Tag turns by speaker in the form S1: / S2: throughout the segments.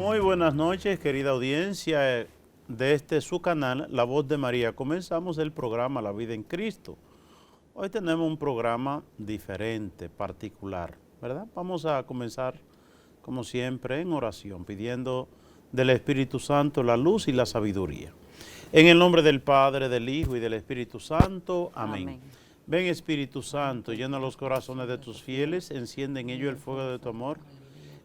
S1: Muy buenas noches, querida audiencia de su canal, La Voz de María. Comenzamos el programa La Vida en Cristo. Hoy tenemos un programa diferente, particular, ¿verdad? Vamos a comenzar, como siempre, en oración, pidiendo del Espíritu Santo la luz y la sabiduría. En el nombre del Padre, del Hijo y del Espíritu Santo. Amén. Amén. Ven, Espíritu Santo, llena los corazones de tus fieles, enciende en ellos el fuego de tu amor.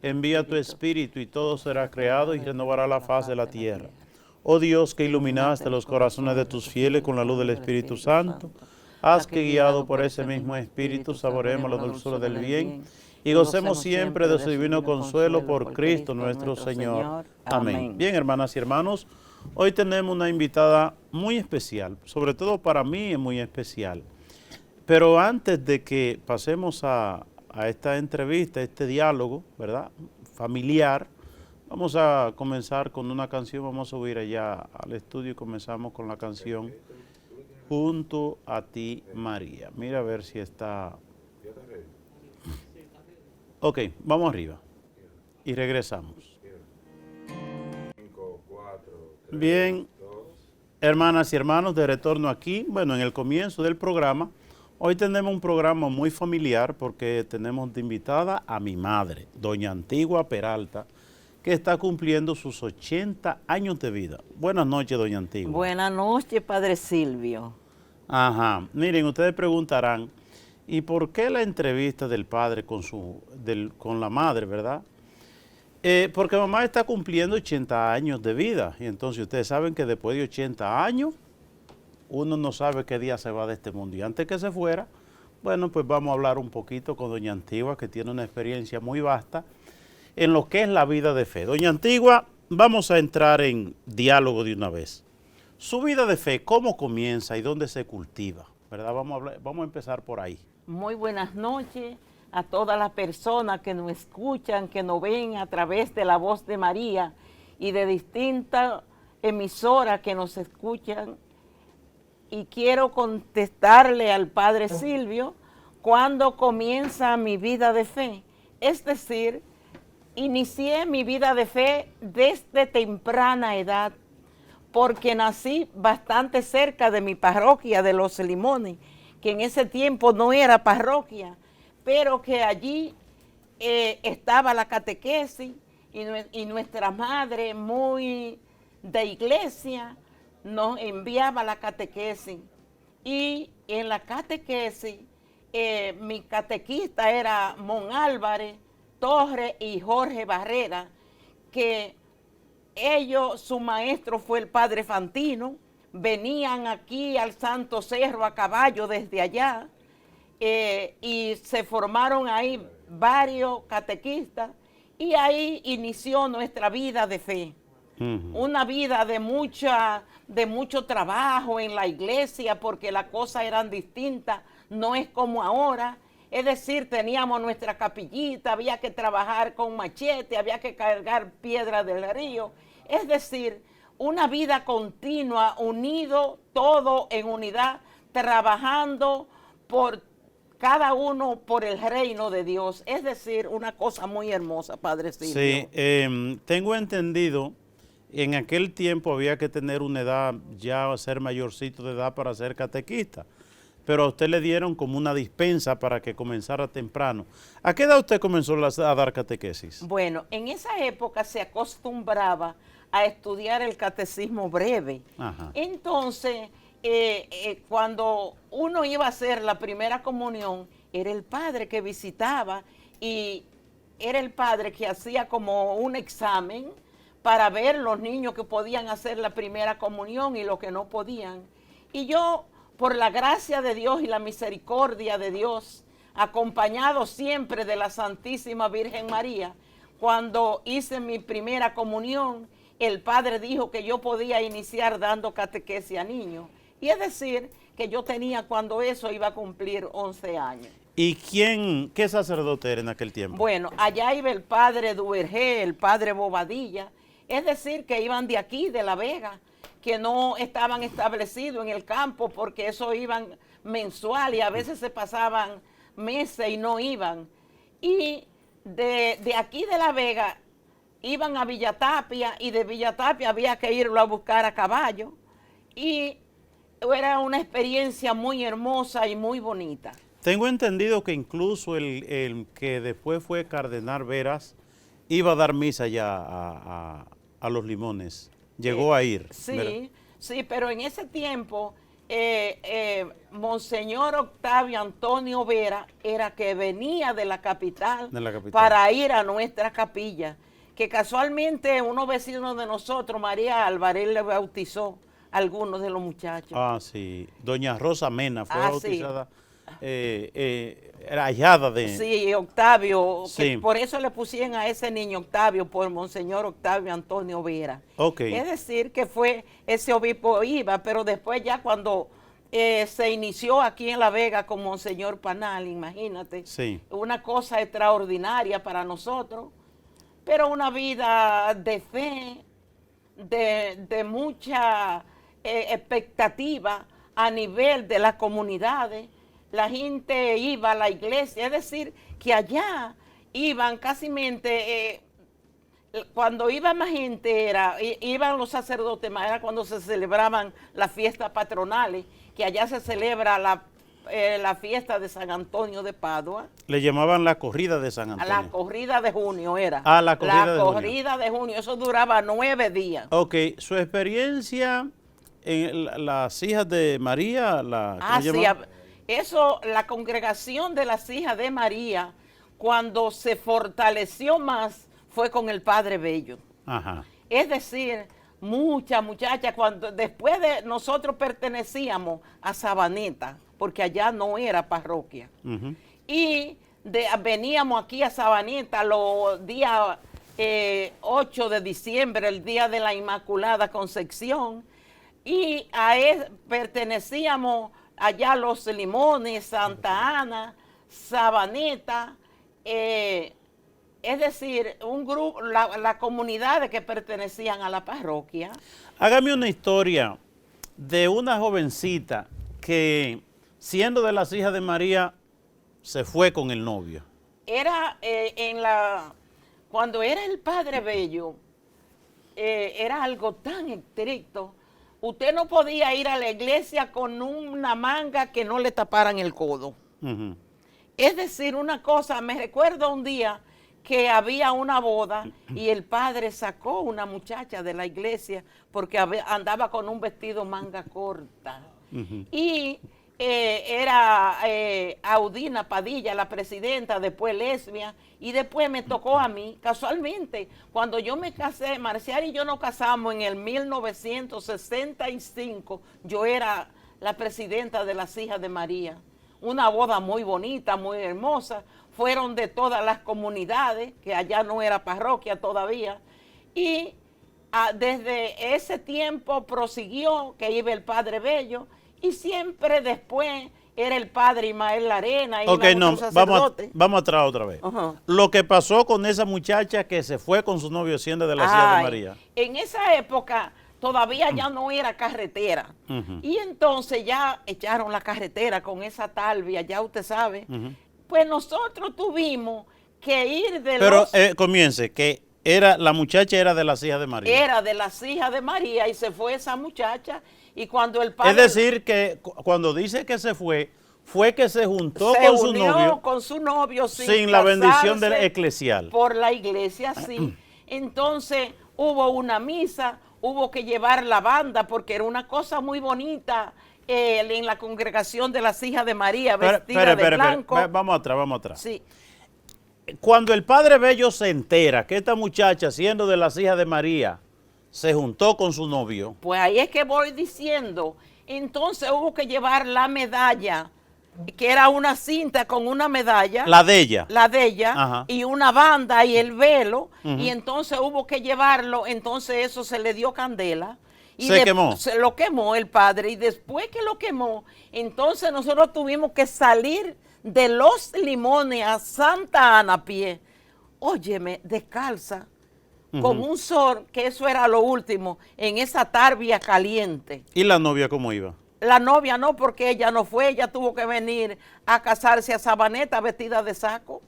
S1: Envía tu Espíritu y todo será creado y renovará la faz de la tierra. Oh Dios, que iluminaste los corazones de tus fieles con la luz del Espíritu Santo, haz que guiado por ese mismo Espíritu saboreemos la dulzura del bien y gocemos siempre de su divino consuelo por Cristo nuestro Señor. Amén. Bien, hermanas y hermanos, hoy tenemos una invitada muy especial, sobre todo para mí es muy especial. Pero antes de que pasemos a esta entrevista, este diálogo, ¿verdad?, familiar, vamos a comenzar con una canción. Vamos a subir allá al estudio y comenzamos con la canción Junto a ti, María. Mira a ver si está. Ok, vamos arriba y regresamos. Bien, hermanas y hermanos, de retorno aquí, bueno, en el comienzo del programa. Hoy tenemos un programa muy familiar porque tenemos de invitada a mi madre, doña Antigua Peralta, que está cumpliendo sus 80 años de vida. Buenas noches, doña Antigua.
S2: Buenas noches, padre Silvio.
S1: Ajá, miren, ustedes preguntarán, ¿y por qué la entrevista del padre con la madre, verdad? Porque mamá está cumpliendo 80 años de vida, y entonces ustedes saben que después de 80 años, uno no sabe qué día se va de este mundo. Y antes que se fuera, bueno, pues vamos a hablar un poquito con doña Antigua, que tiene una experiencia muy vasta en lo que es la vida de fe. Doña Antigua, vamos a entrar en diálogo de una vez. Su vida de fe, ¿cómo comienza y dónde se cultiva? ¿Verdad? Vamos a empezar por ahí.
S2: Muy buenas noches a todas las personas que nos escuchan, que nos ven a través de La Voz de María y de distintas emisoras que nos escuchan. Y quiero contestarle al padre Silvio cuándo comienza mi vida de fe. Es decir, inicié mi vida de fe desde temprana edad, porque nací bastante cerca de mi parroquia de Los Limones, que en ese tiempo no era parroquia, pero que allí estaba la catequesis y nuestra madre, muy de iglesia, nos enviaba la catequesis. Y en la catequesis, mi catequista era Mon Álvarez Torres y Jorge Barrera, que ellos, su maestro fue el padre Fantino, venían aquí al Santo Cerro a caballo desde allá, y se formaron ahí varios catequistas, y ahí inició nuestra vida de fe. Una vida de mucho trabajo en la iglesia, porque las cosas eran distintas, no es como ahora. Es decir, teníamos nuestra capillita, había que trabajar con machete, había que cargar piedra del río. Es decir, una vida continua, unido, todo en unidad, trabajando por cada uno por el reino de Dios. Es decir, una cosa muy hermosa, padre Silvio.
S1: Sí, tengo entendido. En aquel tiempo había que tener una edad, ya ser mayorcito de edad para ser catequista, pero a usted le dieron como una dispensa para que comenzara temprano. ¿A qué edad usted comenzó a dar catequesis?
S2: Bueno, en esa época se acostumbraba a estudiar el catecismo breve.
S1: Ajá.
S2: Entonces, cuando uno iba a hacer la primera comunión, era el padre que visitaba y era el padre que hacía como un examen para ver los niños que podían hacer la primera comunión y los que no podían. Y yo, por la gracia de Dios y la misericordia de Dios, acompañado siempre de la Santísima Virgen María, cuando hice mi primera comunión, el padre dijo que yo podía iniciar dando catequesis a niños. Y es decir, que yo tenía, cuando eso iba a cumplir 11 años.
S1: ¿Y qué sacerdote era en aquel tiempo?
S2: Bueno, allá iba el padre Duvergé, el padre Bobadilla. Es decir, que iban de aquí, de La Vega, que no estaban establecidos en el campo, porque eso iban mensual y a veces se pasaban meses y no iban. Y de aquí de La Vega iban a Villa Tapia y de Villa Tapia había que irlo a buscar a caballo. Y era una experiencia muy hermosa y muy bonita.
S1: Tengo entendido que incluso el que después fue Cardenal Veras iba a dar misa ya a Los Limones. Llegó a ir.
S2: Sí,
S1: ¿verdad?
S2: sí, pero en ese tiempo Monseñor Octavio Antonio Vera era que venía de la capital para ir a nuestra capilla, que casualmente unos vecinos de nosotros, María Álvarez, le bautizó a algunos de los muchachos.
S1: Ah, sí. Doña Rosa Mena fue bautizada. Era hallada de...
S2: Sí, Octavio,
S1: sí.
S2: Por eso le pusieron a ese niño Octavio, por Monseñor Octavio Antonio Vera.
S1: Okay.
S2: Es decir, que fue, ese obispo iba, pero después ya cuando se inició aquí en La Vega con Monseñor Panal, imagínate,
S1: sí.
S2: Una cosa extraordinaria para nosotros, pero una vida de fe, de mucha expectativa a nivel de las comunidades. La gente iba a la iglesia, es decir, que allá iban casi cuando iba más gente iban los sacerdotes, más era cuando se celebraban las fiestas patronales, que allá se celebra la fiesta de San Antonio de Padua.
S1: Le llamaban la corrida de San Antonio.
S2: La corrida de junio era.
S1: Ah, la
S2: corrida de junio, eso duraba 9 días.
S1: Ok, su experiencia en las hijas de María,
S2: eso, la congregación de las hijas de María, cuando se fortaleció más, fue con el Padre Bello.
S1: Ajá.
S2: Es decir, muchas muchachas, después de nosotros pertenecíamos a Sabaneta, porque allá no era parroquia. Y veníamos aquí a Sabaneta los días 8 de diciembre, el día de la Inmaculada Concepción, y a él pertenecíamos allá Los Limones, Santa Ana, Sabaneta, es decir, un grupo, la comunidad que pertenecían a la parroquia.
S1: Hágame una historia de una jovencita que, siendo de las hijas de María, se fue con el novio.
S2: Era cuando era el Padre Bello, era algo tan estricto. Usted no podía ir a la iglesia con una manga que no le taparan el codo. Es decir, una cosa, me recuerdo un día que había una boda y el padre sacó una muchacha de la iglesia porque andaba con un vestido manga corta. Y era Audina Padilla, la presidenta, después Lesbia, y después me tocó a mí. Casualmente, cuando yo me casé, Marcial y yo nos casamos en el 1965, yo era la presidenta de las hijas de María. Una boda muy bonita, muy hermosa. Fueron de todas las comunidades, que allá no era parroquia todavía. Y desde ese tiempo prosiguió que iba el Padre Bello, y siempre después era el Padre Ismael Larena.
S1: Ok, no, vamos atrás otra vez. Lo que pasó con esa muchacha que se fue con su novio siendo de la hijas de María.
S2: En esa época todavía ya no era carretera. Y entonces ya echaron la carretera con esa talvia, ya usted sabe. Pues nosotros tuvimos que ir de
S1: comience, que la muchacha era de las hijas de María.
S2: Era de las hijas de María y se fue esa muchacha. Y cuando el padre...
S1: Es decir, que cuando dice que se fue que se juntó
S2: con su novio
S1: sin la bendición eclesial.
S2: Por la iglesia, sí. Entonces hubo una misa, hubo que llevar la banda porque era una cosa muy bonita en la congregación de las hijas de María, vestida de blanco.
S1: Vamos atrás.
S2: Sí.
S1: Cuando el Padre Bello se entera que esta muchacha, siendo de las hijas de María, se juntó con su novio.
S2: Pues ahí es que voy diciendo. Entonces hubo que llevar la medalla, que era una cinta con una medalla.
S1: La de ella.
S2: La de ella, y una banda y el velo. Y entonces hubo que llevarlo, entonces eso se le dio candela. Y
S1: se quemó.
S2: Se lo quemó el padre. Y después que lo quemó, entonces nosotros tuvimos que salir de Los Limones a Santa Ana a pie. Óyeme, descalza. Con un sol, que eso era lo último, en esa tarbia caliente.
S1: ¿Y la novia cómo iba?
S2: La novia no, porque ella no fue, ella tuvo que venir a casarse a Sabaneta vestida de saco.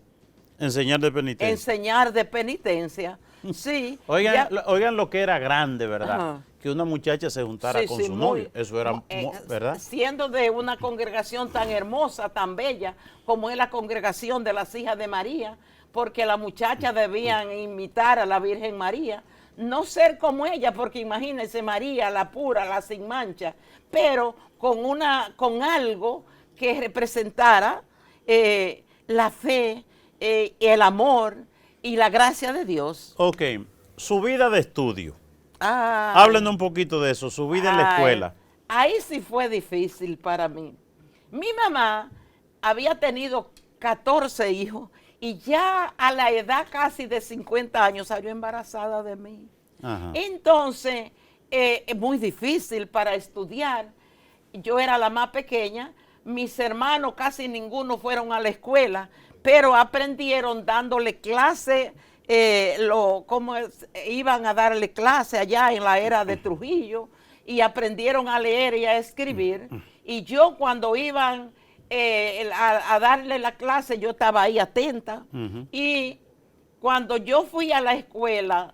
S1: Enseñar de penitencia.
S2: Enseñar de penitencia. Sí.
S1: Oigan, oigan lo que era grande, ¿verdad?
S2: Ajá.
S1: Que una muchacha se juntara
S2: Sí,
S1: con
S2: sí,
S1: su
S2: muy,
S1: novio. Eso era, ¿verdad?
S2: siendo de una congregación tan hermosa, tan bella, como es la congregación de las hijas de María, porque las muchachas debían imitar a la Virgen María, no ser como ella, porque imagínense María, la pura, la sin mancha, pero con algo que representara la fe, el amor y la gracia de Dios.
S1: Ok, su vida de estudio.
S2: Ay,
S1: Háblenos un poquito de eso, su vida en la escuela.
S2: ahí sí fue difícil para mí. Mi mamá había tenido 14 hijos y ya a la edad casi de 50 años salió embarazada de mí.
S1: Ajá.
S2: Entonces, es muy difícil para estudiar. Yo era la más pequeña, mis hermanos casi ninguno fueron a la escuela, pero aprendieron dándole clase, iban a darle clase allá en la era de Trujillo, y aprendieron a leer y a escribir. Y yo cuando iban a darle la clase, yo estaba ahí atenta. Y cuando yo fui a la escuela,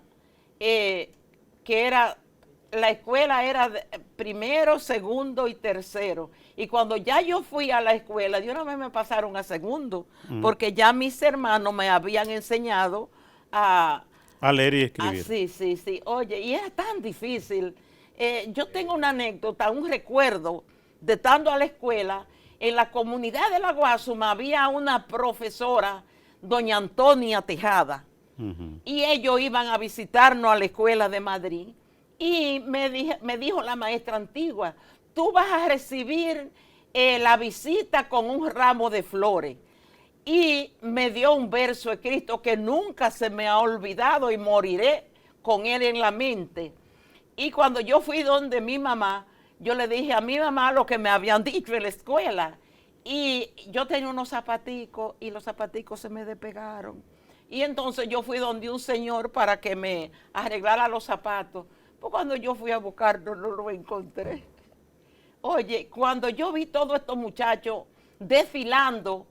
S2: la escuela era de primero, segundo y tercero. Y cuando ya yo fui a la escuela, de una vez me pasaron a segundo, porque ya mis hermanos me habían enseñado a
S1: leer y escribir.
S2: Sí, sí, sí. Oye, y era tan difícil. Yo tengo una anécdota, un recuerdo de estando a la escuela. En la comunidad de La Guasuma había una profesora, doña Antonia Tejada, y ellos iban a visitarnos a la escuela de Madrid. Y me dijo la maestra antigua, tú vas a recibir la visita con un ramo de flores. Y me dio un verso escrito que nunca se me ha olvidado y moriré con él en la mente. Y cuando yo fui donde mi mamá, yo le dije a mi mamá lo que me habían dicho en la escuela. Y yo tenía unos zapaticos y los zapaticos se me despegaron. Y entonces yo fui donde un señor para que me arreglara los zapatos. Pues cuando yo fui a buscarlo, no lo encontré. Oye, cuando yo vi todos estos muchachos desfilando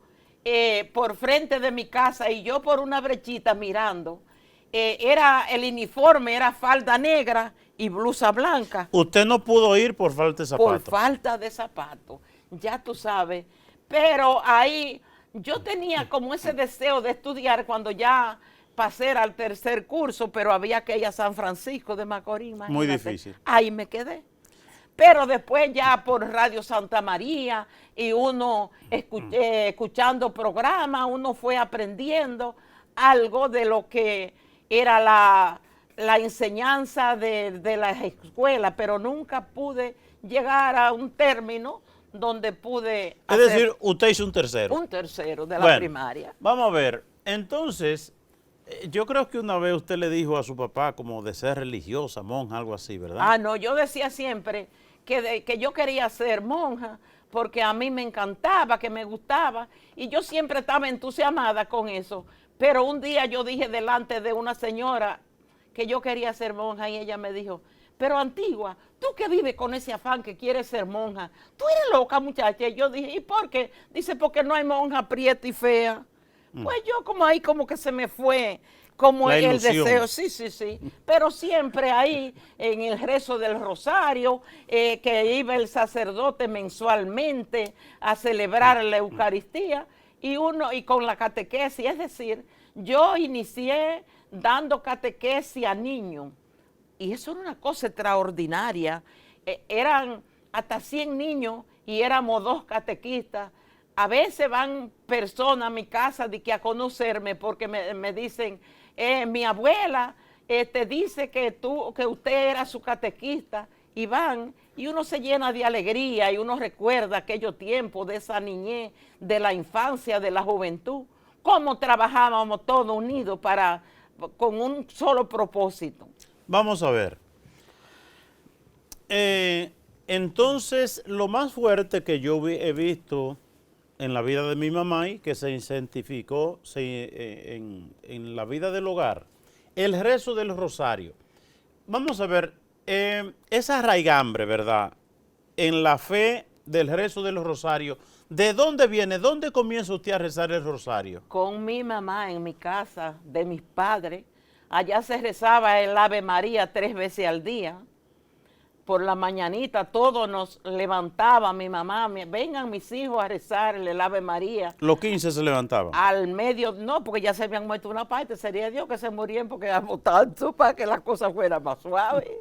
S2: por frente de mi casa y yo por una brechita mirando, el uniforme era falda negra y blusa blanca.
S1: Usted no pudo ir por falta de zapatos.
S2: Por falta de zapatos, ya tú sabes. Pero ahí yo tenía como ese deseo de estudiar cuando ya pasé al tercer curso, pero había que ir a San Francisco de Macorís. Imagínate.
S1: Muy difícil.
S2: Ahí me quedé. Pero después ya por Radio Santa María y uno escuchando programas, uno fue aprendiendo algo de lo que era la enseñanza de las escuelas, pero nunca pude llegar a un término donde pude
S1: hacer... Es decir, usted hizo un tercero.
S2: Un tercero de la primaria.
S1: Vamos a ver, entonces, yo creo que una vez usted le dijo a su papá como de ser religiosa, monja, algo así, ¿verdad?
S2: Ah, no, yo decía siempre que yo quería ser monja porque a mí me encantaba, que me gustaba, y yo siempre estaba entusiasmada con eso. Pero un día yo dije delante de una señora que yo quería ser monja y ella me dijo, pero Antigua, tú que vives con ese afán que quieres ser monja, tú eres loca, muchacha. Y yo dije, ¿y por qué? Dice, porque no hay monja prieta y fea. Pues yo como ahí como que se me fue como el deseo, sí, sí, sí, pero siempre ahí en el rezo del rosario, que iba el sacerdote mensualmente a celebrar la Eucaristía y con la catequesis, es decir, yo inicié dando catequesis a niños y eso era una cosa extraordinaria, eran hasta 100 niños y éramos 2 catequistas. A veces van personas a mi casa a conocerme porque me dicen, mi abuela dice que usted era su catequista, y van, y uno se llena de alegría y uno recuerda aquellos tiempos de esa niñez, de la infancia, de la juventud, cómo trabajábamos todos unidos con un solo propósito.
S1: Vamos a ver. Entonces, lo más fuerte que yo he visto en la vida de mi mamá y que se identificó en la vida del hogar, el rezo del rosario. Vamos a ver, esa raigambre, ¿verdad? En la fe del rezo del rosario, ¿de dónde viene? ¿Dónde comienza usted a rezar el rosario?
S2: Con mi mamá en mi casa, de mis padres. allá se rezaba el Ave María 3 veces al día. Por la mañanita todos nos levantaban, mi mamá, vengan mis hijos a rezar el Ave María.
S1: Los 15 se levantaban.
S2: Al medio, no, porque ya se habían muerto una parte, sería Dios que se murieran porque había tanto para que las cosas fueran más suaves.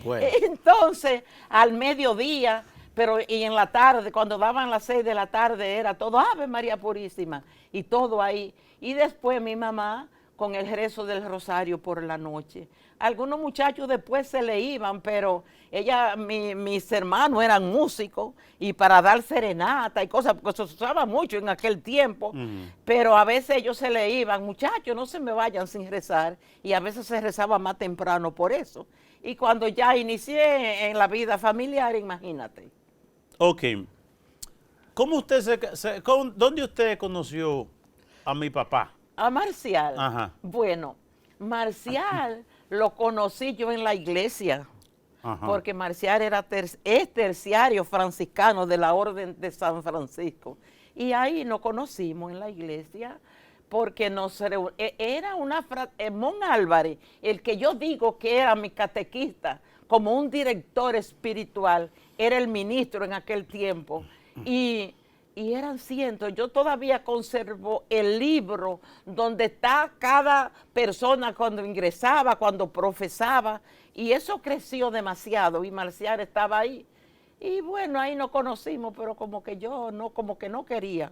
S1: Bueno.
S2: Entonces, al mediodía, pero y en la tarde, cuando daban las 6 de la tarde, era todo Ave María Purísima, y todo ahí. Y después mi mamá con el rezo del rosario por la noche. Algunos muchachos después se le iban, pero mis hermanos eran músicos y para dar serenata y cosas, porque se usaba mucho en aquel tiempo, pero a veces ellos se le iban, muchachos, no se me vayan sin rezar, y a veces se rezaba más temprano por eso. Y cuando ya inicié en la vida familiar, imagínate.
S1: Ok. ¿Cómo usted dónde usted conoció a mi papá?
S2: A Marcial.
S1: Ajá.
S2: Bueno, Marcial lo conocí yo en la iglesia,
S1: Ajá.
S2: porque Marcial es terciario franciscano de la Orden de San Francisco. Y ahí nos conocimos en la iglesia, porque era Mon Álvarez, el que yo digo que era mi catequista, como un director espiritual, era el ministro en aquel tiempo. Y eran cientos. Yo todavía conservo el libro donde está cada persona cuando ingresaba, cuando profesaba, y eso creció demasiado, y Marcial estaba ahí. Y bueno, ahí nos conocimos, pero como que no quería.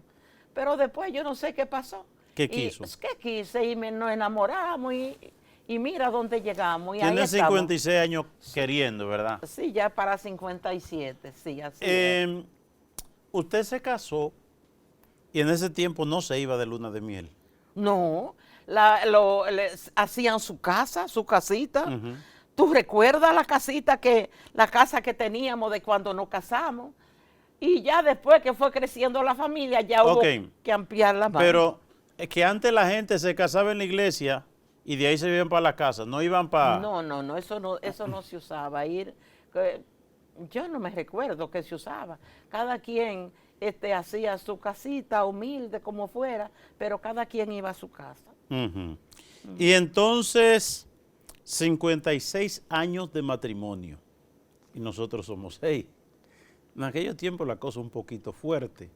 S2: Pero después yo no sé qué pasó.
S1: ¿Qué quiso?
S2: ¿Qué quise? Y nos enamoramos y mira dónde llegamos. Y
S1: Tiene
S2: ahí estamos.
S1: 56 años queriendo, ¿verdad?
S2: Sí, ya para 57, sí, así es.
S1: Usted se casó y en ese tiempo no se iba de luna de miel.
S2: No, hacían su casa, su casita.
S1: Ujú.
S2: ¿Tú recuerdas la casa que teníamos de cuando nos casamos? Y ya después que fue creciendo la familia, ya hubo que ampliarla más.
S1: Pero es que antes la gente se casaba en la iglesia y de ahí se iban para la casa, no iban para...
S2: No, eso no se usaba. Yo no me recuerdo que se usaba. Cada quien hacía su casita humilde como fuera, pero cada quien iba a su casa.
S1: Ujú. Y entonces, 56 años de matrimonio y nosotros somos 6. En aquellos tiempos la cosa un poquito fuerte.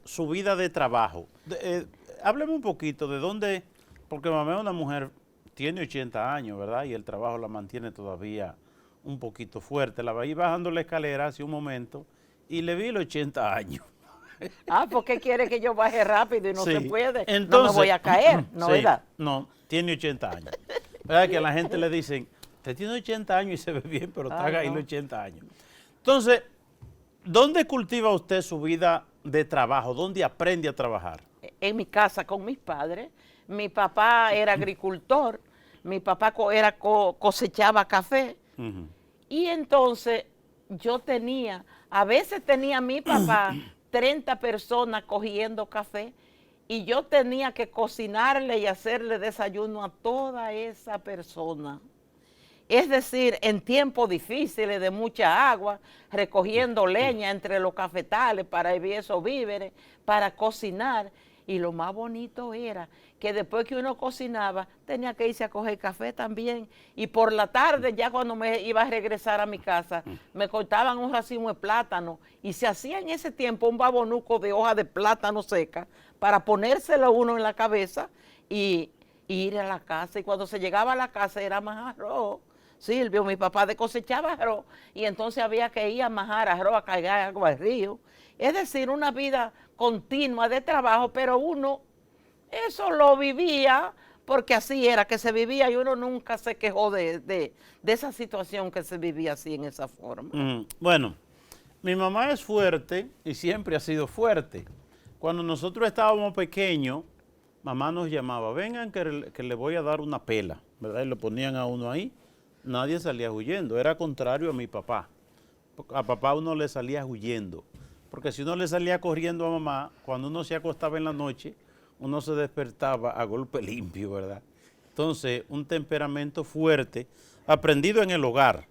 S1: Su vida de trabajo. Hábleme un poquito de dónde, porque mamá es una mujer, tiene 80 años, ¿verdad? Y el trabajo la mantiene todavía un poquito fuerte. La veí bajando la escalera hace un momento y le vi los 80 años.
S2: ¿Por qué quiere que yo baje rápido y no
S1: Sí.
S2: se puede?
S1: Entonces,
S2: no me voy a caer, ¿no,
S1: sí,
S2: verdad?
S1: No, tiene 80 años. ¿Verdad que a la gente le dicen, usted tiene 80 años y se ve bien, pero está ahí los 80 años? Entonces, ¿dónde cultiva usted su vida de trabajo? ¿Dónde aprende a trabajar?
S2: En mi casa con mis padres. Mi papá era agricultor, mi papá cosechaba café.
S1: Ujú.
S2: Y entonces a veces tenía mi papá 30 personas cogiendo café y yo tenía que cocinarle y hacerle desayuno a toda esa persona. Es decir, en tiempos difíciles de mucha agua, recogiendo leña entre los cafetales para esos víveres, para cocinar. Y lo más bonito era que después que uno cocinaba, tenía que irse a coger café también. Y por la tarde, ya cuando me iba a regresar a mi casa, me cortaban un racimo de plátano y se hacía en ese tiempo un babonuco de hoja de plátano seca para ponérselo uno en la cabeza y ir a la casa. Y cuando se llegaba a la casa era más arroz. Silvio, mi papá cosechaba arroz y entonces había que ir a majar arroz, a cargar agua al río. Es decir, una vida continua de trabajo, pero uno eso lo vivía porque así era que se vivía y uno nunca se quejó de esa situación que se vivía así en esa forma.
S1: Bueno, mi mamá es fuerte y siempre ha sido fuerte. Cuando nosotros estábamos pequeños, mamá nos llamaba, vengan que le voy a dar una pela, ¿verdad? Y lo ponían a uno ahí. Nadie salía huyendo, era contrario a mi papá. A papá uno le salía huyendo, porque si uno le salía corriendo a mamá, cuando uno se acostaba en la noche, uno se despertaba a golpe limpio, ¿verdad? Entonces, un temperamento fuerte, aprendido en el hogar.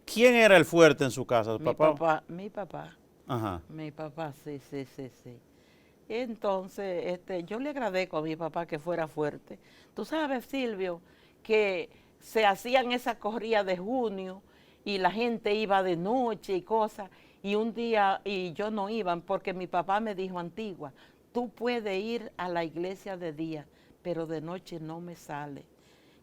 S1: ¿Quién era el fuerte en su casa?
S2: Mi papá.
S1: Ajá.
S2: Mi papá, sí. Entonces, yo le agradezco a mi papá que fuera fuerte. Tú sabes, Silvio, que se hacían esas corridas de junio y la gente iba de noche y cosas, y un día, y yo no iba, porque mi papá me dijo, Antigua, tú puedes ir a la iglesia de día, pero de noche no me sale.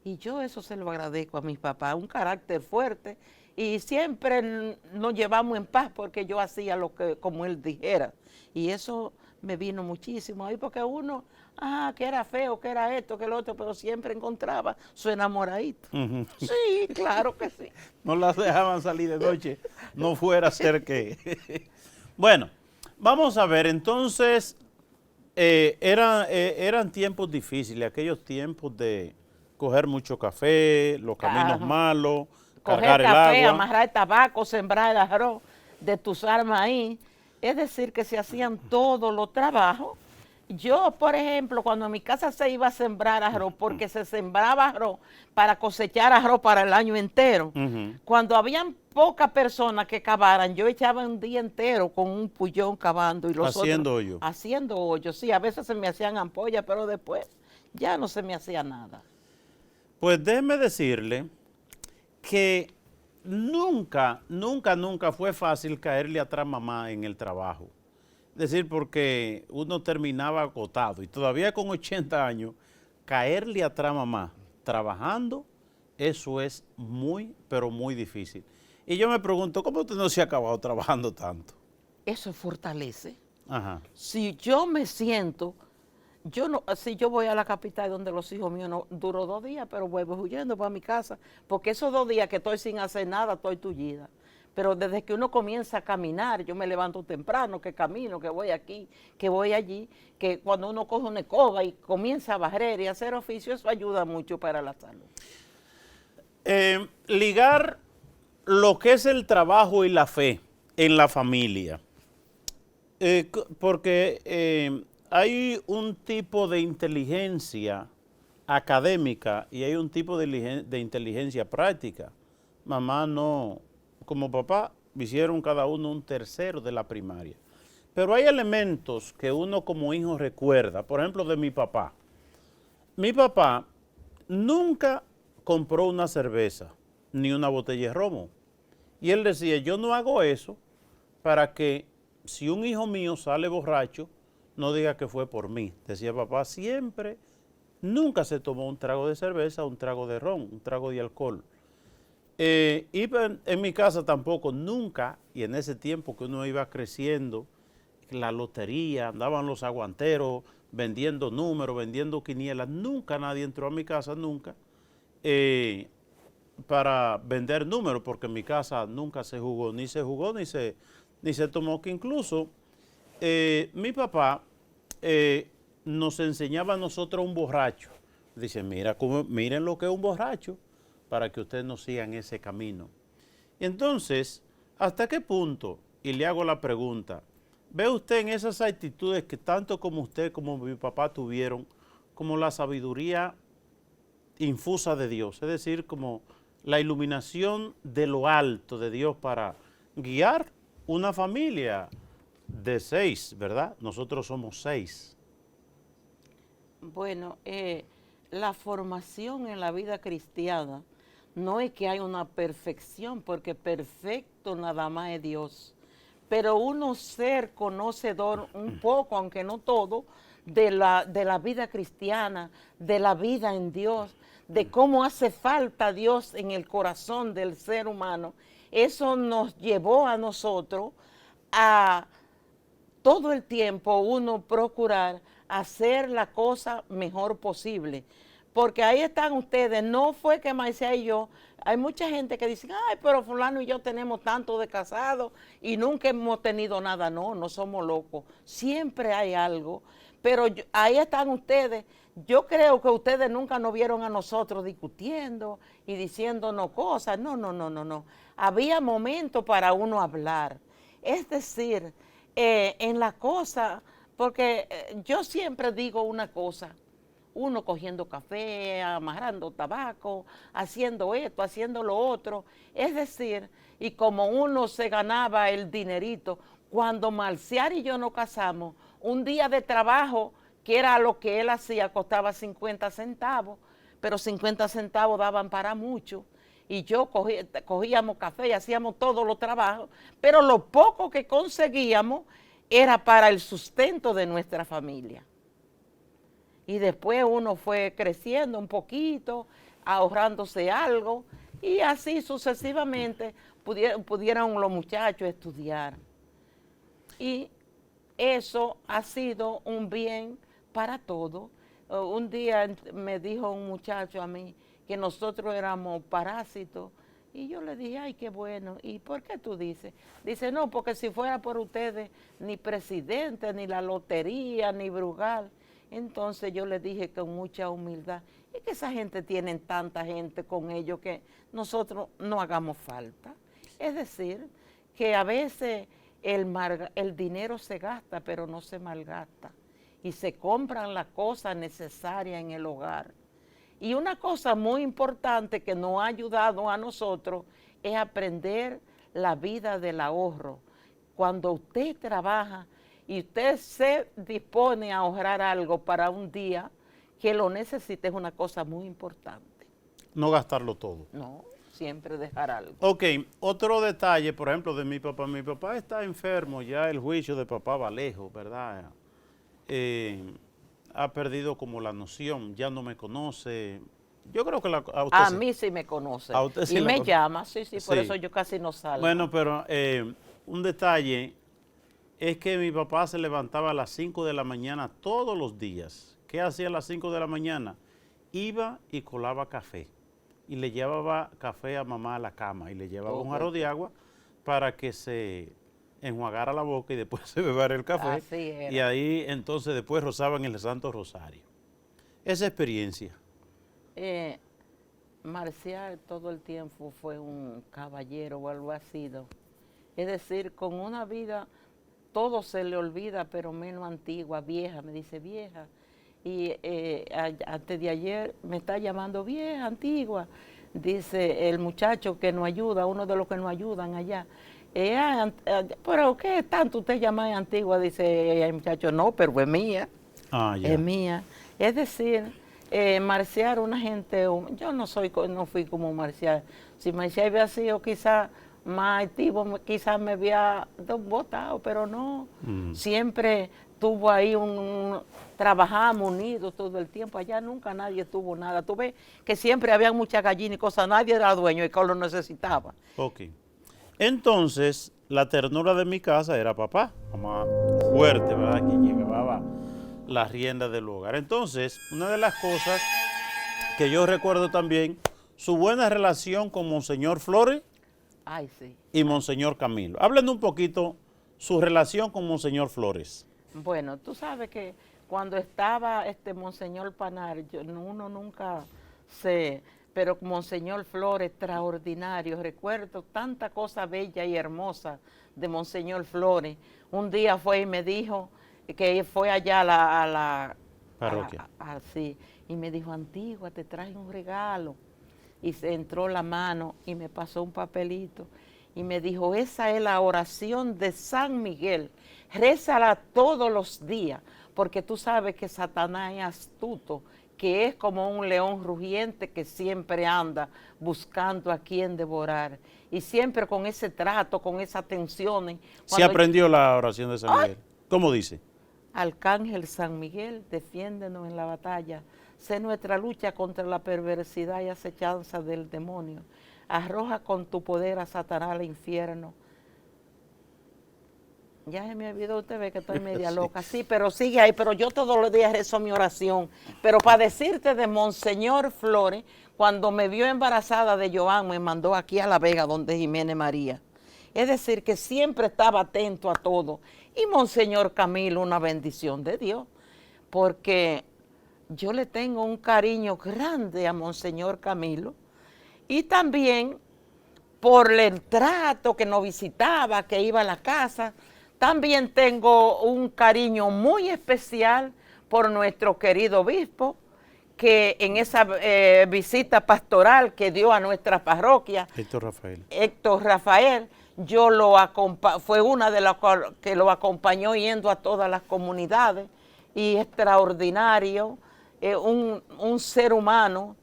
S2: Y yo eso se lo agradezco a mi papá, un carácter fuerte, y siempre nos llevamos en paz porque yo hacía lo que como él dijera. Y eso me vino muchísimo ahí porque uno, que era feo, que era esto, que lo otro, pero siempre encontraba su enamoradito.
S1: Ujú.
S2: Sí, claro que sí.
S1: No las dejaban salir de noche, no fuera a ser que... Bueno, vamos a ver, entonces, eran tiempos difíciles, aquellos tiempos de coger mucho café, los caminos
S2: Ajá.
S1: malos,
S2: Coger
S1: cargar el
S2: café,
S1: agua.
S2: amarrar el tabaco, sembrar el arroz, detusar maíz. Es decir, que se hacían todos los trabajos. Yo, por ejemplo, cuando en mi casa se iba a sembrar arroz, porque se sembraba arroz para cosechar arroz para el año entero,
S1: Ujú.
S2: cuando habían pocas personas que cavaran, yo echaba un día entero con un pullón cavando y los
S1: Haciendo
S2: otros
S1: hoyo.
S2: haciendo hoyos. Sí, a veces se me hacían ampollas, pero después ya no se me hacía nada.
S1: Pues déjeme decirle que nunca fue fácil caerle atrás mamá en el trabajo. Es decir, porque uno terminaba agotado y todavía con 80 años, caerle atrás mamá trabajando, eso es muy, pero muy difícil. Y yo me pregunto, ¿cómo usted no se ha acabado trabajando tanto?
S2: Eso fortalece.
S1: Ajá.
S2: Si yo me siento, yo no, si yo voy a la capital donde los hijos míos no duro 2 días, pero vuelvo huyendo para mi casa, porque esos 2 días que estoy sin hacer nada, estoy tullida. Pero desde que uno comienza a caminar, yo me levanto temprano, que camino, que voy aquí, que voy allí, que cuando uno coge una escoba y comienza a barrer y a hacer oficio, eso ayuda mucho para la salud.
S1: Ligar lo que es el trabajo y la fe en la familia. Porque hay un tipo de inteligencia académica y hay un tipo de inteligencia práctica. Mamá no, como papá, hicieron cada uno un tercero de la primaria. Pero hay elementos que uno como hijo recuerda, por ejemplo, de mi papá. Mi papá nunca compró una cerveza ni una botella de romo. Y él decía, yo no hago eso para que si un hijo mío sale borracho, no diga que fue por mí. Decía papá, siempre, nunca se tomó un trago de cerveza, un trago de ron, un trago de alcohol. Y en mi casa tampoco, nunca, y en ese tiempo que uno iba creciendo, la lotería, andaban los aguanteros vendiendo números, vendiendo quinielas, nunca nadie entró a mi casa, nunca, para vender números, porque en mi casa nunca se jugó, ni se tomó, que incluso mi papá nos enseñaba a nosotros un borracho. Dice, miren lo que es un borracho, para que ustedes no sigan ese camino. Y entonces, ¿hasta qué punto? Y le hago la pregunta, ¿ve usted en esas actitudes que tanto como usted como mi papá tuvieron, como la sabiduría infusa de Dios? Es decir, como la iluminación de lo alto de Dios para guiar una familia de 6, ¿verdad? Nosotros somos 6.
S2: Bueno, la formación en la vida cristiana no es que hay una perfección, porque perfecto nada más es Dios. Pero uno ser conocedor un poco, aunque no todo, de la vida cristiana, de la vida en Dios, de cómo hace falta Dios en el corazón del ser humano, eso nos llevó a nosotros a todo el tiempo uno procurar hacer la cosa mejor posible. Porque ahí están ustedes, no fue que Maicea y yo, hay mucha gente que dice, ay, pero fulano y yo tenemos tanto de casados y nunca hemos tenido nada. No, no somos locos, siempre hay algo. Pero ahí están ustedes, yo creo que ustedes nunca nos vieron a nosotros discutiendo y diciéndonos cosas, no. Había momentos para uno hablar. Es decir, en la cosa, porque yo siempre digo una cosa, uno cogiendo café, amarrando tabaco, haciendo esto, haciendo lo otro. Es decir, y como uno se ganaba el dinerito, cuando Marcial y yo nos casamos, un día de trabajo, que era lo que él hacía, costaba 50 centavos, pero 50 centavos daban para mucho. Y yo cogíamos café y hacíamos todos los trabajos, pero lo poco que conseguíamos era para el sustento de nuestra familia. Y después uno fue creciendo un poquito, ahorrándose algo, y así sucesivamente pudieron los muchachos estudiar. Y eso ha sido un bien para todos. Un día me dijo un muchacho a mí que nosotros éramos parásitos, y yo le dije, ay, qué bueno. ¿Y por qué tú dices? Dice, no, porque si fuera por ustedes, ni presidente, ni la lotería, ni Brugal. Entonces yo le dije con mucha humildad, es que esa gente tiene tanta gente con ellos que nosotros no hagamos falta. Es decir, que a veces el dinero se gasta, pero no se malgasta. Y se compran las cosas necesarias en el hogar. Y una cosa muy importante que nos ha ayudado a nosotros es aprender la vida del ahorro. Cuando usted trabaja y usted se dispone a ahorrar algo para un día que lo necesite, es una cosa muy importante.
S1: No gastarlo todo.
S2: No, siempre dejar algo.
S1: Ok, otro detalle, por ejemplo, de mi papá. Mi papá está enfermo, ya el juicio de papá va lejos, ¿verdad? Ha perdido como la noción, ya no me conoce. Yo creo que
S2: a mí sí me conoce.
S1: A usted sí
S2: y me
S1: conoce.
S2: llama, sí, por
S1: Sí.
S2: eso yo casi no salgo.
S1: Bueno, pero un detalle es que mi papá se levantaba a las 5 de la mañana todos los días. ¿Qué hacía a las 5 de la mañana? Iba y colaba café. Y le llevaba café a mamá a la cama. Y le llevaba un jarro de agua para que se enjuagara la boca y después se bebiera el café.
S2: Así era.
S1: Y ahí entonces después rozaban el Santo Rosario. Esa experiencia.
S2: Marcial todo el tiempo fue un caballero o algo así. Es decir, con una vida todo se le olvida, pero menos antigua, vieja, me dice vieja. Y antes de ayer me está llamando vieja, antigua. Dice el muchacho que nos ayuda, uno de los que nos ayudan allá. Pero ¿qué tanto usted llama antigua? Dice el muchacho, no, pero es mía.
S1: Ah, ya.
S2: Es mía. Es decir, Marcial, una gente, yo no fui como Marcial. Si Marcial había sido quizás más activo, quizás me había votado, pero no. Siempre tuvo ahí trabajamos unidos todo el tiempo. Allá nunca nadie tuvo nada. Tú ves que siempre había muchas gallinas y cosas, nadie era dueño y que lo necesitaba.
S1: Ok. Entonces, la ternura de mi casa era papá, mamá fuerte, ¿verdad? Que llevaba las riendas del hogar. Entonces, una de las cosas que yo recuerdo también, su buena relación con Monseñor Flores
S2: Ay, sí.
S1: y Monseñor Camilo. Háblenos un poquito su relación con Monseñor Flores.
S2: Bueno, tú sabes que cuando estaba Monseñor Panar, uno nunca se... Pero Monseñor Flores, extraordinario. Recuerdo tanta cosa bella y hermosa de Monseñor Flores. Un día fue y me dijo que fue allá a la
S1: parroquia.
S2: Sí, y me dijo, Antigua, te traje un regalo. Y se entró la mano y me pasó un papelito. Y me dijo, esa es la oración de San Miguel. Rézala todos los días, porque tú sabes que Satanás es astuto, que es como un león rugiente que siempre anda buscando a quien devorar. Y siempre con ese trato, con esas tensiones.
S1: ¿Se aprendió la oración de San Miguel? ¿Cómo dice?
S2: Arcángel San Miguel, defiéndenos en la batalla. Sé nuestra lucha contra la perversidad y acechanza del demonio. Arroja con tu poder a Satanás al infierno. Ya se me olvidó, usted ve que estoy media loca. Sí, pero sigue ahí, pero yo todos los días rezo mi oración. Pero para decirte de Monseñor Flores, cuando me vio embarazada de Joan, me mandó aquí a La Vega, donde Jiménez María. Es decir, que siempre estaba atento a todo. Y Monseñor Camilo, una bendición de Dios, porque yo le tengo un cariño grande a Monseñor Camilo, y también por el trato que nos visitaba, que iba a la casa. También tengo un cariño muy especial por nuestro querido obispo, que en esa visita pastoral que dio a nuestra parroquia,
S1: Héctor Rafael.
S2: Héctor Rafael, fue una de las que lo acompañó yendo a todas las comunidades, y extraordinario, un ser humano,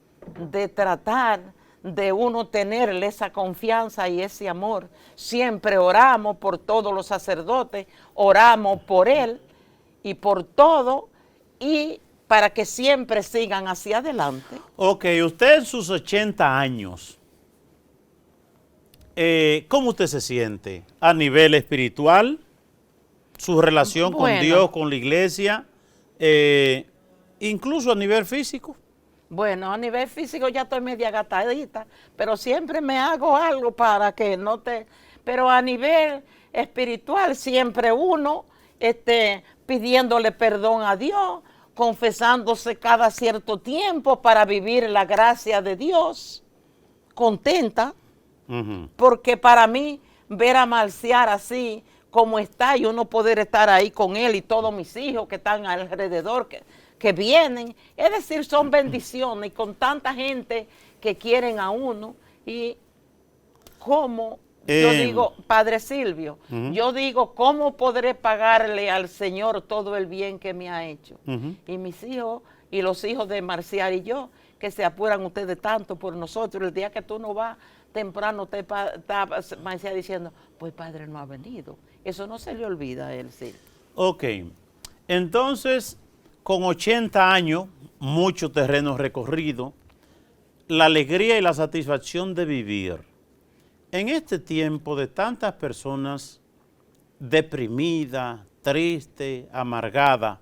S2: de tratar de uno tenerle esa confianza y ese amor. Siempre oramos por todos los sacerdotes, oramos por él y por todo, y para que siempre sigan hacia adelante.
S1: Ok, usted en sus 80 años, ¿cómo usted se siente a nivel espiritual? Su relación con Dios, con la iglesia, incluso a nivel físico.
S2: Bueno, a nivel físico ya estoy media gatadita, pero siempre me hago algo para que no te... Pero a nivel espiritual siempre uno pidiéndole perdón a Dios, confesándose cada cierto tiempo para vivir la gracia de Dios, contenta, porque para mí ver a Marcial así como está y uno poder estar ahí con él y todos mis hijos que están alrededor, que vienen, es decir, son bendiciones, y con tanta gente que quieren a uno. Y como yo digo, Padre Silvio, yo digo, ¿cómo podré pagarle al Señor todo el bien que me ha hecho? Y mis hijos y los hijos de Marcial y yo, que se apuran ustedes tanto por nosotros. El día que tú no vas temprano, está Marcial diciendo, pues Padre no ha venido. Eso no se le olvida a él, sí.
S1: Ok, entonces, con 80 años, mucho terreno recorrido, la alegría y la satisfacción de vivir. En este tiempo de tantas personas deprimidas, tristes, amargadas,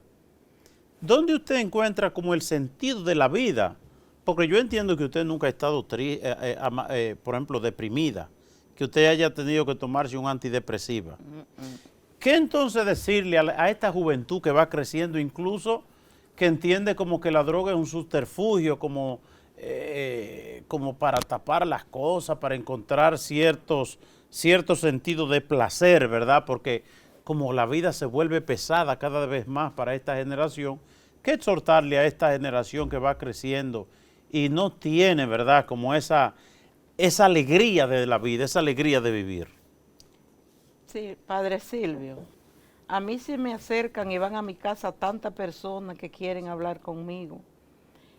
S1: ¿dónde usted encuentra como el sentido de la vida? Porque yo entiendo que usted nunca ha estado, por ejemplo, deprimida, que usted haya tenido que tomarse un antidepresiva. ¿Qué entonces decirle a esta juventud que va creciendo, incluso que entiende como que la droga es un subterfugio, como para tapar las cosas, para encontrar ciertos sentidos de placer, ¿verdad? Porque como la vida se vuelve pesada cada vez más para esta generación, ¿qué exhortarle a esta generación que va creciendo y no tiene, ¿verdad?, como esa alegría de la vida, esa alegría de vivir?
S2: Sí, Padre Silvio, a mí se me acercan y van a mi casa tantas personas que quieren hablar conmigo.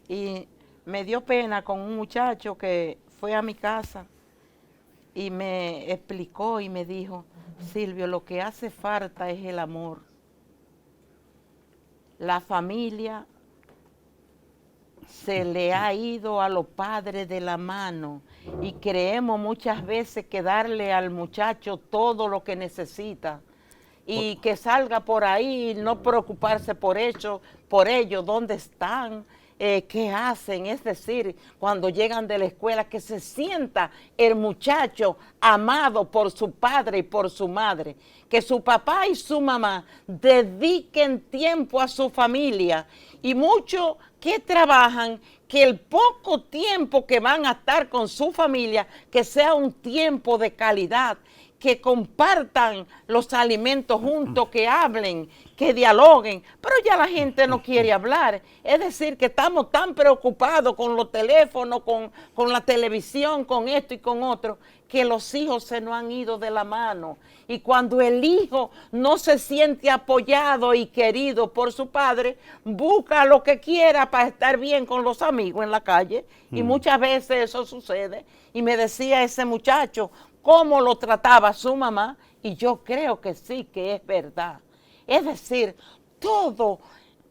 S2: Y me dio pena con un muchacho que fue a mi casa y me explicó y me dijo, Silvio, lo que hace falta es el amor. La familia se le ha ido a los padres de la mano y creemos muchas veces que darle al muchacho todo lo que necesita y que salga por ahí y no preocuparse por ellos, dónde están, qué hacen. Es decir, cuando llegan de la escuela, que se sienta el muchacho amado por su padre y por su madre, que su papá y su mamá dediquen tiempo a su familia, y muchos que trabajan, que el poco tiempo que van a estar con su familia, que sea un tiempo de calidad, que compartan los alimentos juntos, que hablen, que dialoguen. Pero ya la gente no quiere hablar. Es decir, que estamos tan preocupados con los teléfonos, con la televisión, con esto y con otro, que los hijos se nos han ido de la mano. Y cuando el hijo no se siente apoyado y querido por su padre, busca lo que quiera para estar bien con los amigos en la calle. Y muchas veces eso sucede. Y me decía ese muchacho cómo lo trataba su mamá, y yo creo que sí, que es verdad. Es decir, toda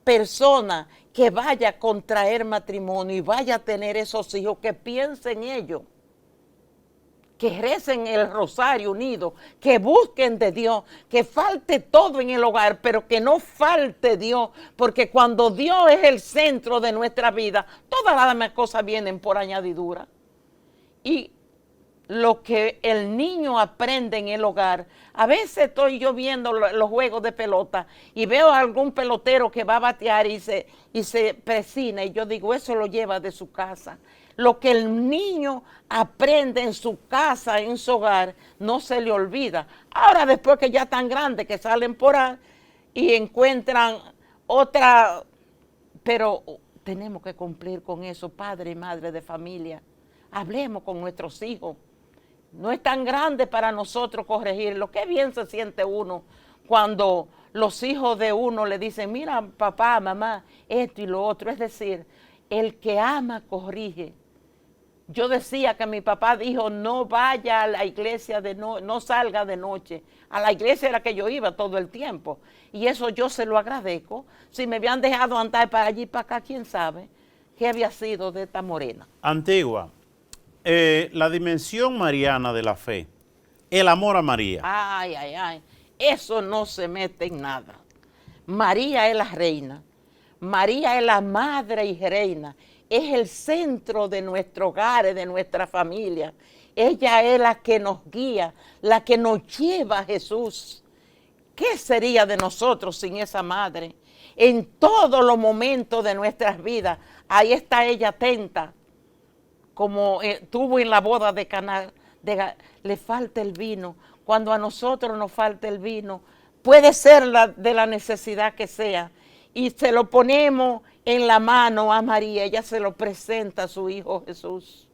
S2: persona que vaya a contraer matrimonio y vaya a tener esos hijos, que piense en ellos, que recen el rosario unido, que busquen de Dios, que falte todo en el hogar, pero que no falte Dios, porque cuando Dios es el centro de nuestra vida, todas las demás cosas vienen por añadidura. Y lo que el niño aprende en el hogar, a veces estoy yo viendo los juegos de pelota y veo a algún pelotero que va a batear y se presina, y yo digo, eso lo lleva de su casa. Lo que el niño aprende en su casa, en su hogar, no se le olvida. Ahora, después que ya están grandes, que salen por ahí y encuentran otra, pero tenemos que cumplir con eso, padre y madre de familia. Hablemos con nuestros hijos, No es tan grande para nosotros corregirlo. Qué bien se siente uno cuando los hijos de uno le dicen, mira papá, mamá, esto y lo otro. Es decir, el que ama corrige. Yo decía que mi papá dijo, no vaya a la iglesia, no salga de noche. A la iglesia era que yo iba todo el tiempo. Y eso yo se lo agradezco. Si me habían dejado andar para allí y para acá, quién sabe qué había sido de esta morena.
S1: Antigua, la dimensión mariana de la fe, el amor a María.
S2: Ay, ay, ay. Eso no se mete en nada. María es la reina. María es la madre y reina. Es el centro de nuestro hogar, de nuestra familia. Ella es la que nos guía, la que nos lleva a Jesús. ¿Qué sería de nosotros sin esa madre? En todos los momentos de nuestras vidas, ahí está ella atenta, como tuvo en la boda de Caná, le falta el vino. Cuando a nosotros nos falta el vino, puede ser de la necesidad que sea, y se lo ponemos en la mano a María, ella se lo presenta a su hijo Jesús.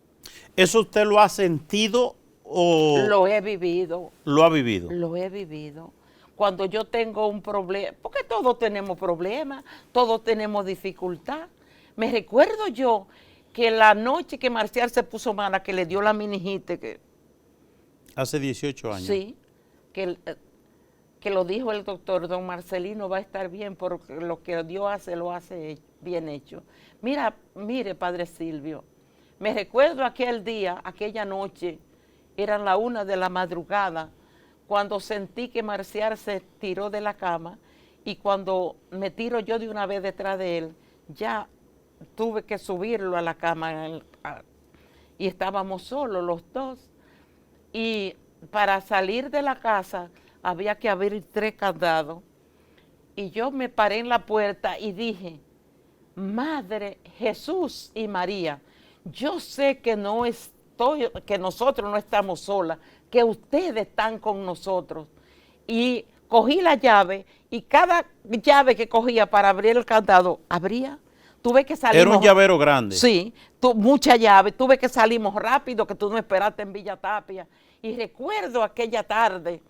S1: ¿Eso usted lo ha sentido o
S2: Lo he vivido.
S1: lo ha vivido?
S2: Lo he vivido. Cuando yo tengo un problema, porque todos tenemos problemas, todos tenemos dificultad. Me recuerdo yo que la noche que Marcial se puso mala, que le dio la meningite, que
S1: Hace 18 años.
S2: sí, que lo dijo el doctor, don Marcelino va a estar bien, porque lo que Dios hace, lo hace bien hecho. Mire, Padre Silvio, me recuerdo aquel día, aquella noche, eran la 1 de la madrugada, cuando sentí que Marcial se tiró de la cama, y cuando me tiro yo de una vez detrás de él, ya tuve que subirlo a la cama, y estábamos solos los dos. Y para salir de la casa había que abrir 3 candados. Y yo me paré en la puerta y dije, Madre, Jesús y María, yo sé que que nosotros no estamos solas, que ustedes están con nosotros. Y cogí la llave, y cada llave que cogía para abrir el candado, abría. Tuve que salir.
S1: Era un llavero grande.
S2: Sí, mucha llave. Tuve que salimos rápido, que tú no esperaste en Villa Tapia. Y recuerdo aquella tarde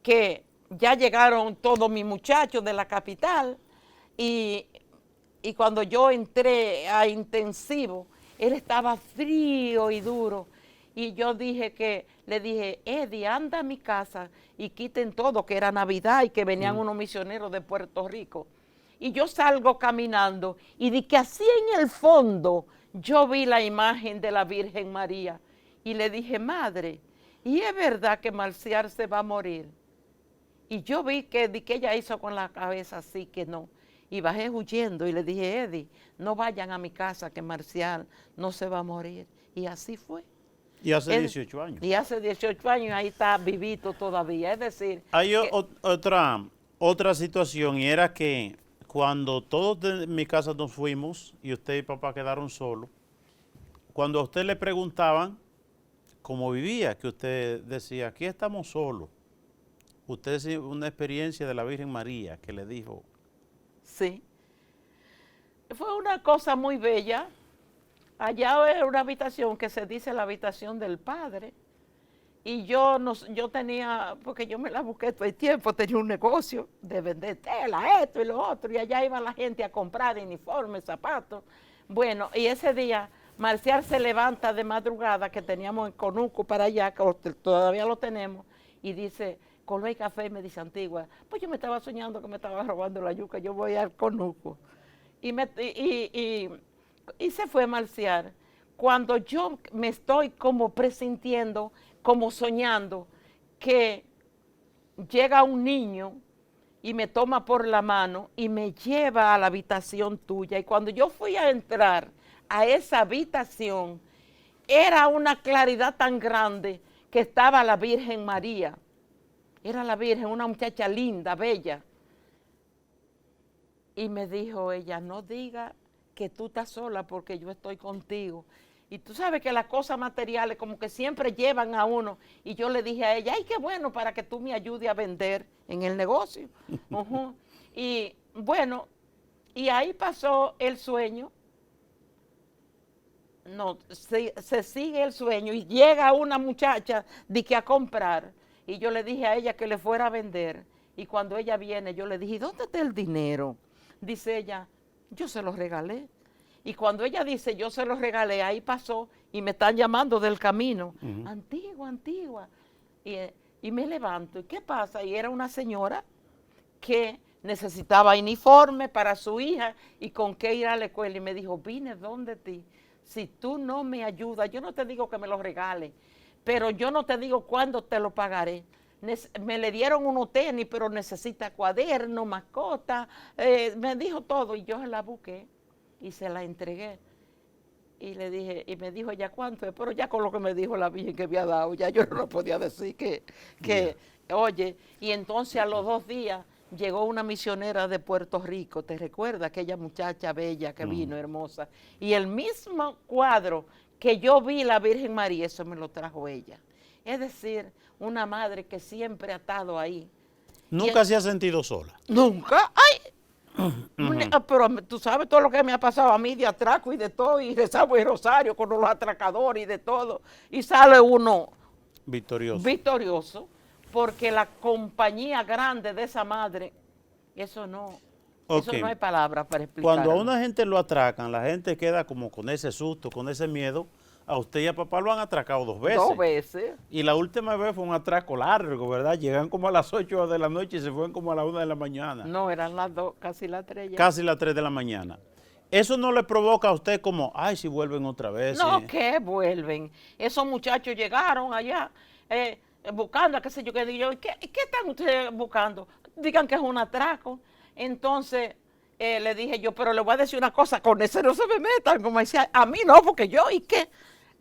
S2: que ya llegaron todos mis muchachos de la capital, y cuando yo entré a intensivo, él estaba frío y duro. Y yo le dije, Eddie, anda a mi casa y quiten todo, que era Navidad y que venían unos misioneros de Puerto Rico. Y yo salgo caminando, y de que así en el fondo yo vi la imagen de la Virgen María, y le dije, Madre, ¿y es verdad que Marcial se va a morir? Y yo vi que ella hizo con la cabeza así, que no. Y bajé huyendo y le dije, Eddie, no vayan a mi casa, que Marcial no se va a morir. Y así fue.
S1: Y hace 18 años.
S2: Y hace 18 años ahí está vivito todavía. Es decir,
S1: hay otra situación, y era que cuando todos de mi casa nos fuimos y usted y papá quedaron solos, cuando a usted le preguntaban cómo vivía, que usted decía, aquí estamos solos. Usted decía una experiencia de la Virgen María que le dijo.
S2: Sí. Fue una cosa muy bella. Allá era una habitación que se dice la habitación del Padre. Y yo tenía, porque yo me la busqué todo el tiempo, tenía un negocio de vender tela, esto y lo otro, y allá iba la gente a comprar uniformes, zapatos. Bueno, y ese día Marcial se levanta de madrugada, que teníamos en Conuco para allá, que todavía lo tenemos, y dice, coló el café, y me dice, Antigua, pues yo me estaba soñando que me estaba robando la yuca, yo voy al Conuco. Y se fue Marcial. Cuando yo me estoy como presintiendo, como soñando, que llega un niño y me toma por la mano y me lleva a la habitación tuya. Y cuando yo fui a entrar a esa habitación, era una claridad tan grande que estaba la Virgen María. Era la Virgen, una muchacha linda, bella. Y me dijo ella, no diga que tú estás sola porque yo estoy contigo. Y tú sabes que las cosas materiales como que siempre llevan a uno. Y yo le dije a ella, ay, qué bueno para que tú me ayudes a vender en el negocio. Y bueno, y ahí pasó el sueño. No, se sigue el sueño y llega una muchacha de que a comprar y yo le dije a ella que le fuera a vender y cuando ella viene yo le dije, ¿dónde está el dinero? Dice ella, yo se lo regalé. Y cuando ella dice, yo se lo regalé, ahí pasó y me están llamando del camino. Antigua, Antigua. Y me levanto, ¿y qué pasa? Y era una señora que necesitaba uniforme para su hija y con qué ir a la escuela. Y me dijo, vine donde ti. Si tú no me ayudas, yo no te digo que me lo regales, pero yo no te digo cuándo te lo pagaré. Me le dieron unos tenis, pero necesita cuaderno, mascota, me dijo todo y yo se la busqué y se la entregué. Y le dije, y me dijo, ¿ya cuánto es? Pero ya con lo que me dijo la Virgen que había dado, ya yo no lo podía decir oye, y entonces a los 2 días llegó una misionera de Puerto Rico, ¿te recuerdas? Aquella muchacha bella que vino, hermosa. Y el mismo cuadro que yo vi la Virgen María, eso me lo trajo ella. Es decir, una madre que siempre ha estado ahí.
S1: ¿Nunca se ha sentido sola?
S2: Nunca, ay. Pero tú sabes todo lo que me ha pasado a mí de atraco y de todo, y rezamos el rosario con los atracadores y de todo, y sale uno victorioso, porque la compañía grande de esa madre, eso no hay palabras para explicar.
S1: Cuando a una gente lo atracan, la gente queda como con ese susto, con ese miedo. A usted y a papá lo han atracado 2 veces.
S2: 2 veces.
S1: Y la última vez fue un atraco largo, ¿verdad? Llegan como a las 8 de la noche y se fueron como a las 1 de la mañana.
S2: No, eran las 2, casi las 3 ya.
S1: Casi las 3 de la mañana. ¿Eso no le provoca a usted como, ay, si vuelven otra vez?
S2: No, ¿qué vuelven? Esos muchachos llegaron allá buscando, qué sé yo, ¿qué están ustedes buscando? Digan que es un atraco. Entonces le dije yo, pero le voy a decir una cosa, con ese no se me metan, como decía, a mí no, porque yo, ¿y qué?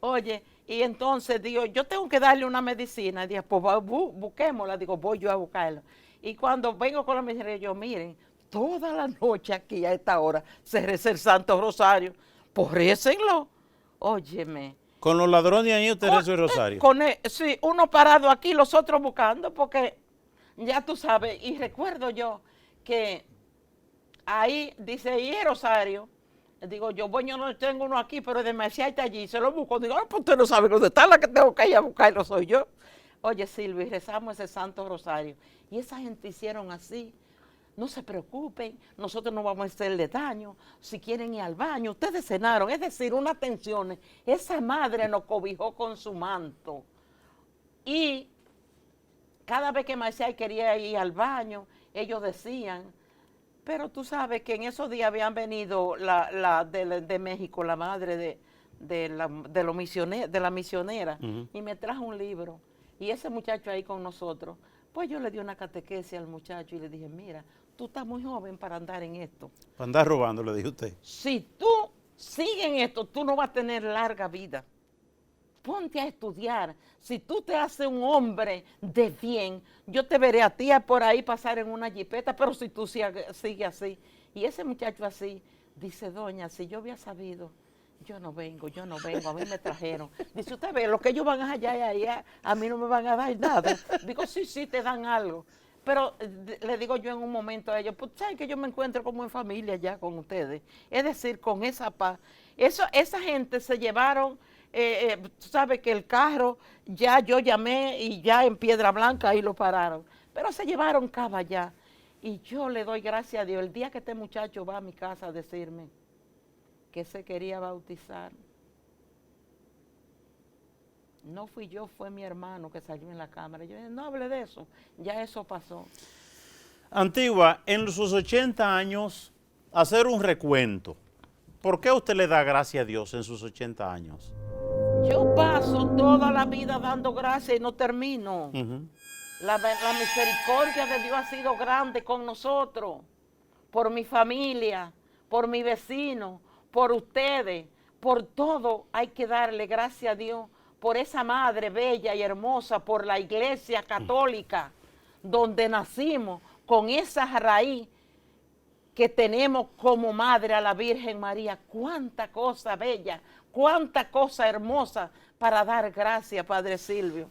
S2: Oye, y entonces digo, yo tengo que darle una medicina. Y dije, pues busquémosla. Digo, voy yo a buscarla. Y cuando vengo con la medicina, yo, miren, toda la noche aquí a esta hora se reza el Santo Rosario. Pues récenlo. Óyeme.
S1: ¿Con los ladrones ahí usted reza el rosario?
S2: Sí, uno parado aquí, los otros buscando, porque ya tú sabes, y recuerdo yo que ahí dice, y el rosario. Digo, yo no tengo uno aquí, pero demasiado está allí, se lo busco. Digo, pues usted no sabe dónde está, la que tengo que ir a buscarlo soy yo. Oye, Silvia, rezamos ese Santo Rosario. Y esa gente hicieron así. No se preocupen, nosotros no vamos a hacerle daño. Si quieren ir al baño, ustedes cenaron. Es decir, unas tensiones. Esa madre nos cobijó con su manto. Y cada vez que Marcial quería ir al baño, ellos decían, pero tú sabes que en esos días habían venido de México, la madre de la misionera, y me trajo un libro. Y ese muchacho ahí con nosotros, pues yo le di una catequesis al muchacho y le dije, mira, tú estás muy joven para andar en esto.
S1: Para andar robando, le dije usted.
S2: Si tú sigues en esto, tú no vas a tener larga vida. Ponte a estudiar. Si tú te haces un hombre de bien, yo te veré a ti por ahí pasar en una jipeta, pero si tú sigues así. Y ese muchacho así, dice, doña, si yo había sabido, yo no vengo, a mí me trajeron. Dice, usted ve, lo que ellos van allá, a mí no me van a dar nada. Digo, sí, te dan algo. Pero le digo yo en un momento a ellos, pues saben que yo me encuentro como en familia ya con ustedes. Es decir, con esa paz. Esa gente se llevaron... tú sabes que el carro, ya yo llamé y ya en Piedra Blanca ahí lo pararon, pero se llevaron cava allá. Y yo le doy gracias a Dios, el día que este muchacho va a mi casa a decirme que se quería bautizar, no fui yo, fue mi hermano que salió en la cámara. Yo dije, no hable de eso, ya eso pasó.
S1: Antigua, en sus 80 años, hacer un recuento. ¿Por qué usted le da gracias a Dios en sus 80 años?
S2: Yo paso toda la vida dando gracias y no termino. La misericordia de Dios ha sido grande con nosotros, por mi familia, por mi vecino, por ustedes, por todo hay que darle gracias a Dios, por esa madre bella y hermosa, por la iglesia católica, donde nacimos, con esa raíz que tenemos como madre a la Virgen María. Cuánta cosa bella, cuánta cosa hermosa para dar gracias, Padre Silvio.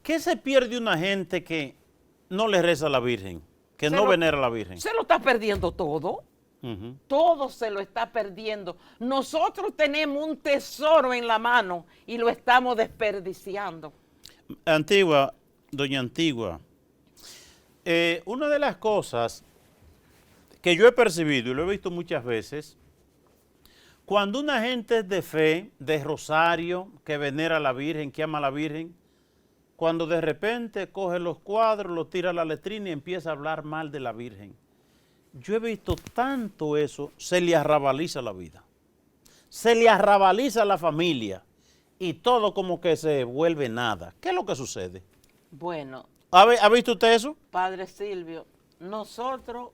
S1: ¿Qué se pierde una gente que no le reza a la Virgen, que no venera a la Virgen?
S2: Se lo está perdiendo todo.
S1: Ujú.
S2: Todo se lo está perdiendo. Nosotros tenemos un tesoro en la mano y lo estamos desperdiciando.
S1: Antigua, doña Antigua, una de las cosas que yo he percibido y lo he visto muchas veces, cuando una gente es de fe, de rosario, que venera a la Virgen, que ama a la Virgen, cuando de repente coge los cuadros, los tira a la letrina y empieza a hablar mal de la Virgen, yo he visto tanto eso, se le arrabaliza la vida, se le arrabaliza la familia y todo como que se vuelve nada. ¿Qué es lo que sucede?
S2: Bueno,
S1: ¿Ha visto usted eso?
S2: Padre Silvio, nosotros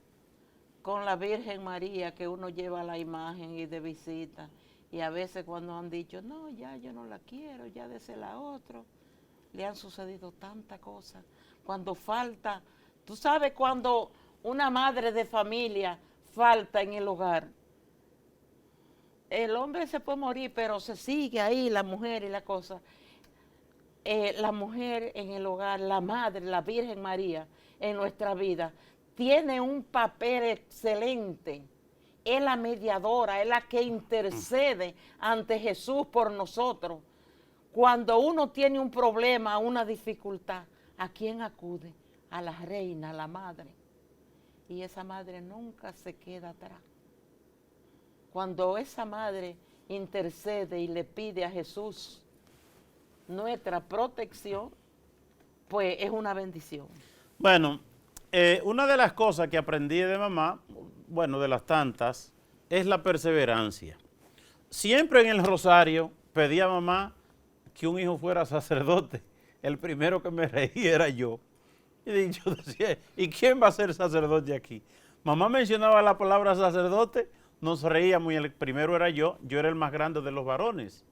S2: con la Virgen María que uno lleva la imagen y de visita, y a veces cuando han dicho, no, ya yo no la quiero, ya désela a otro, le han sucedido tantas cosas. Cuando falta, tú sabes cuando una madre de familia falta en el hogar, el hombre se puede morir, pero se sigue ahí la mujer y la cosa. La mujer en el hogar, la madre, la Virgen María en nuestra vida, tiene un papel excelente. Es la mediadora, es la que intercede ante Jesús por nosotros. Cuando uno tiene un problema, una dificultad, ¿a quién acude? A la reina, a la madre. Y esa madre nunca se queda atrás. Cuando esa madre intercede y le pide a Jesús nuestra protección, pues es una bendición.
S1: Bueno, una de las cosas que aprendí de mamá, bueno, de las tantas, es la perseverancia. Siempre en el rosario pedía a mamá que un hijo fuera sacerdote. El primero que me reía era yo. Y yo decía, ¿y quién va a ser sacerdote aquí? Mamá mencionaba la palabra sacerdote, nos reíamos y el primero era yo era el más grande de los varones.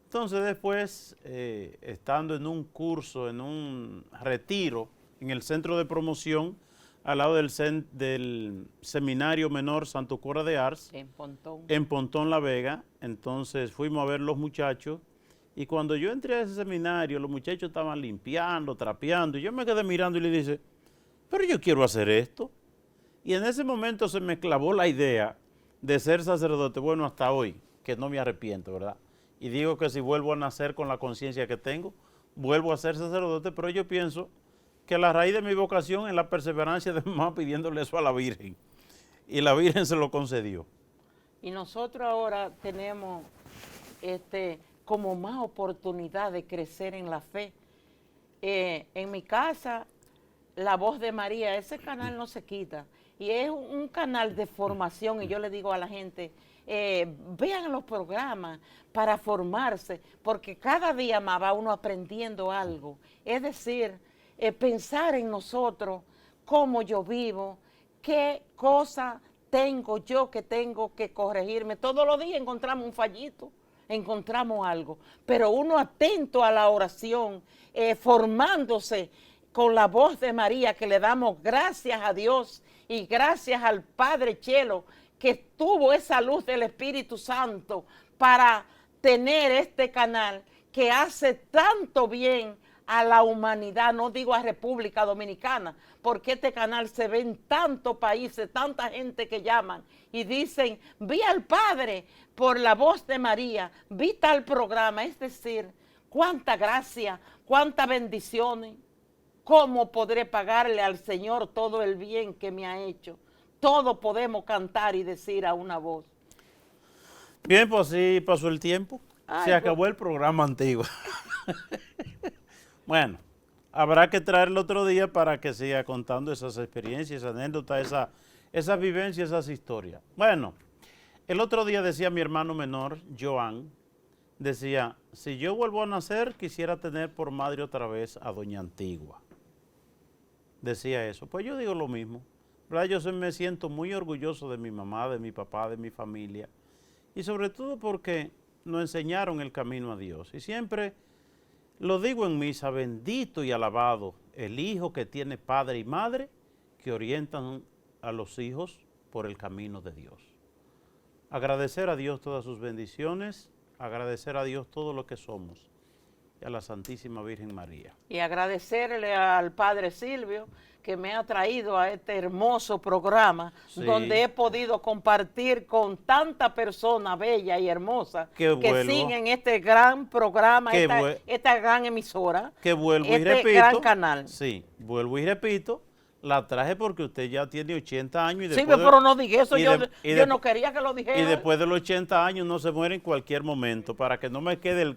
S1: Entonces después, estando en un curso, en un retiro, en el centro de promoción, al lado del Seminario Menor Santo Cura de Ars, en Pontón La Vega, entonces fuimos a ver los muchachos, y cuando yo entré a ese seminario, los muchachos estaban limpiando, trapeando, y yo me quedé mirando y le dije, pero yo quiero hacer esto. Y en ese momento se me clavó la idea de ser sacerdote, bueno, hasta hoy, que no me arrepiento, ¿verdad? Y digo que si vuelvo a nacer con la conciencia que tengo, vuelvo a ser sacerdote, pero yo pienso que la raíz de mi vocación es la perseverancia de mamá pidiéndole eso a la Virgen. Y la Virgen se lo concedió.
S2: Y nosotros ahora tenemos como más oportunidad de crecer en la fe. En mi casa, La Voz de María, ese canal no se quita. Y es un canal de formación, y yo le digo a la gente, vean los programas para formarse, porque cada día más va uno aprendiendo algo. Es decir, pensar en nosotros, cómo yo vivo, qué cosa tengo yo que tengo que corregirme. Todos los días encontramos un fallito, encontramos algo, pero uno atento a la oración, formándose con la voz de María, que le damos gracias a Dios y gracias al Padre Chelo, que tuvo esa luz del Espíritu Santo para tener este canal que hace tanto bien a la humanidad, no digo a República Dominicana, porque este canal se ve en tantos países, tanta gente que llaman y dicen, vi al Padre por La Voz de María, vi tal programa. Es decir, cuánta gracia, cuántas bendiciones. ¿Cómo podré pagarle al Señor todo el bien que me ha hecho? Todo podemos cantar y decir a una voz.
S1: Bien, pues así pasó el tiempo.
S2: Ay,
S1: se acabó el programa antiguo. Bueno, habrá que traerlo otro día para que siga contando esas experiencias, anécdotas, esas vivencias, esas historias. Bueno, el otro día decía mi hermano menor, Joan, decía, si yo vuelvo a nacer, quisiera tener por madre otra vez a doña Antigua. Decía eso. Pues yo digo lo mismo, ¿verdad? Yo me siento muy orgulloso de mi mamá, de mi papá, de mi familia, y sobre todo porque nos enseñaron el camino a Dios. Y siempre lo digo en misa, bendito y alabado el hijo que tiene padre y madre que orientan a los hijos por el camino de Dios. Agradecer a Dios todas sus bendiciones, agradecer a Dios todo lo que somos y a la Santísima Virgen María.
S2: Y agradecerle al Padre Silvio que me ha traído a este hermoso programa,
S1: Sí.
S2: donde he podido compartir con tanta persona bella y hermosa
S1: Que
S2: que
S1: vuelvo.
S2: siguen este gran programa,
S1: Que
S2: esta,
S1: vue-
S2: esta gran emisora,
S1: Que vuelvo y
S2: este
S1: repito.
S2: gran canal.
S1: Sí, vuelvo y repito. La traje porque usted ya tiene 80 años y
S2: Sí,
S1: después de-
S2: pero no dije eso,
S1: y
S2: yo,
S1: de- y
S2: yo
S1: de-
S2: no quería que lo dijera.
S1: Y después de los 80 años no se muere en cualquier momento, para que no me quede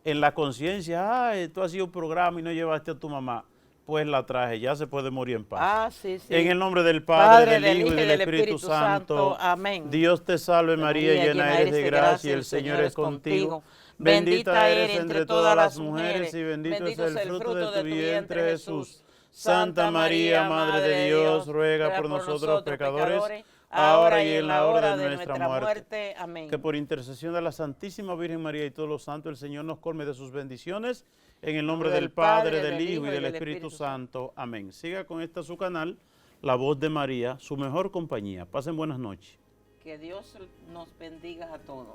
S1: en la conciencia, tú has sido un programa y no llevaste a tu mamá. Pues la traje, ya se puede morir en paz.
S2: Ah, sí, sí.
S1: En el nombre del Padre, del Hijo y del Espíritu Santo.
S2: Amén.
S1: Dios te salve María, llena eres de gracia, y el Señor es contigo. Bendita eres entre todas las mujeres y bendito es el fruto de tu vientre Jesús. Santa María, Madre de Dios, ruega por nosotros pecadores, ahora y en la hora de nuestra muerte.
S2: Amén.
S1: Que por intercesión de la Santísima Virgen María y todos los santos, el Señor nos colme de sus bendiciones. En el nombre del Padre, del Hijo y del Espíritu Santo. Amén. Siga con su canal, La Voz de María, su mejor compañía. Pasen buenas noches.
S2: Que Dios nos bendiga a todos.